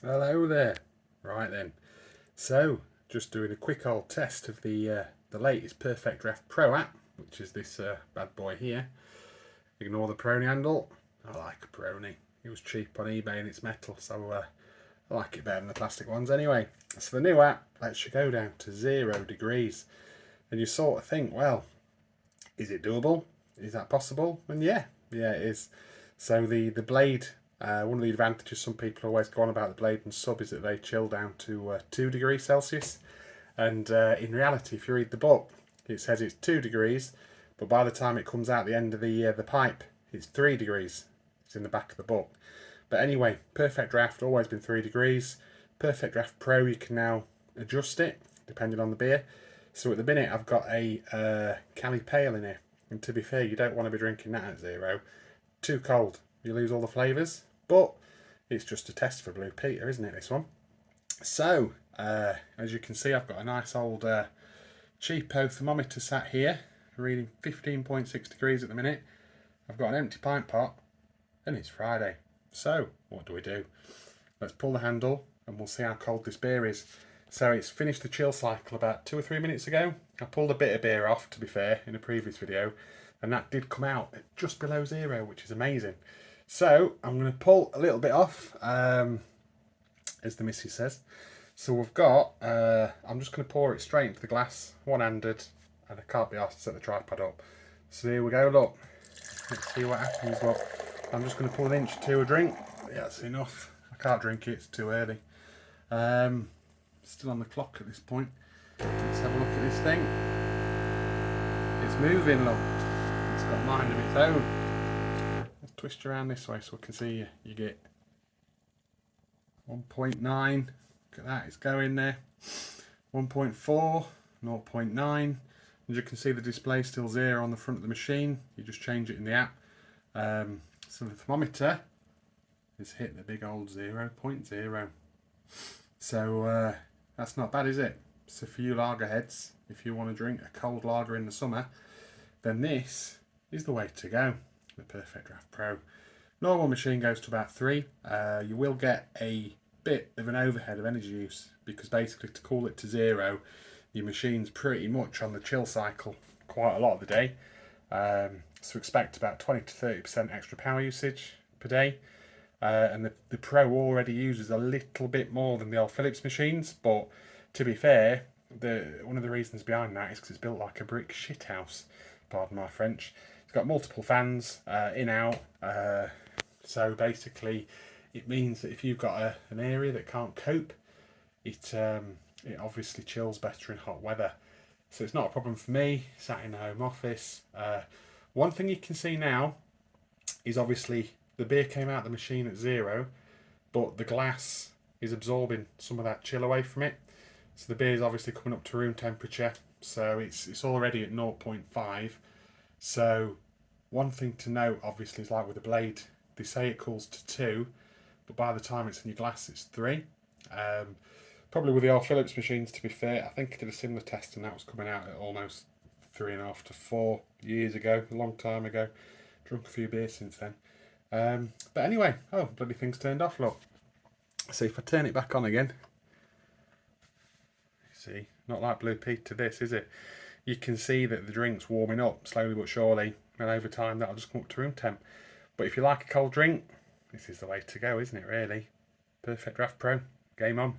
Hello there. Right then. So, just doing a quick old test of the latest PerfectDraft Pro app, which is this bad boy here. Ignore the Peroni handle. I like a Peroni. It was cheap on eBay and it's metal, so I like it better than the plastic ones anyway. So the new app lets you go down to 0 degrees. And you sort of think, well, is it doable? Is that possible? And yeah, it is. So the blade, one of the advantages some people always go on about the blade and sub is that they chill down to 2 degrees Celsius. And in reality, if you read the book, it says it's 2 degrees, but by the time it comes out the end of the pipe, it's 3 degrees. It's in the back of the book. But anyway, PerfectDraft always been 3 degrees. PerfectDraft Pro, you can now adjust it depending on the beer. So at the minute, I've got a Cali Pale in here. And to be fair, you don't want to be drinking that at 0. Too cold. You lose all the flavours. But it's just a test for Blue Peter, isn't it, this one? So, as you can see, I've got a nice old cheapo thermometer sat here, reading 15.6 degrees at the minute. I've got an empty pint pot, and it's Friday. So, what do? Let's pull the handle, and we'll see how cold this beer is. So it's finished the chill cycle about 2 or 3 minutes ago. I pulled a bit of beer off, to be fair, in a previous video, and that did come out at just below 0, which is amazing. So I'm going to pull a little bit off, as the missus says. So we've got, I'm just going to pour it straight into the glass, one-handed, and I can't be asked to set the tripod up. So here we go, look. Let's see what happens. Look, I'm just going to pour 1 inch or 2 a drink. Yeah, that's enough. I can't drink it, it's too early. Still on the clock at this point. Let's have a look at this thing. It's moving, look. It's got a mind of its own. Let's twist around this way so I can see you. You get 1.9. Look at that, it's going there. 1.4, 0.9. As you can see, the display is still 0 on the front of the machine. You just change it in the app. So the thermometer has hit the big old 0.0. So that's not bad, is it? So for you lager heads, if you want to drink a cold lager in the summer, then this is the way to go, the PerfectDraft Pro. Normal machine goes to about 3. You will get a bit of an overhead of energy use because basically to cool it to 0, your machine's pretty much on the chill cycle quite a lot of the day. So expect about 20 to 30% extra power usage per day. And the Pro already uses a little bit more than the old Philips machines, but to be fair, one of the reasons behind that is because it's built like a brick shithouse, pardon my French. It's got multiple fans, in, out, so basically it means that if you've got an area that can't cope, it obviously chills better in hot weather. So it's not a problem for me, sat in the home office. One thing you can see now is obviously the beer came out of the machine at 0, but the glass is absorbing some of that chill away from it. So the beer is obviously coming up to room temperature, so it's already at 0.5. So one thing to note, obviously, is like with the blade, they say it cools to 2, but by the time it's in your glass, it's 3. Probably with the old Philips machines, to be fair, I think I did a similar test and that was coming out at almost 3.5 to 4 years ago, a long time ago. Drunk a few beers since then. But anyway, oh, bloody thing's turned off, look. So if I turn it back on again, see, not like Blue Peter this, is it? You can see that the drink's warming up slowly but surely, and over time that'll just come up to room temp. But if you like a cold drink, this is the way to go, isn't it, really? PerfectDraft Pro, game on.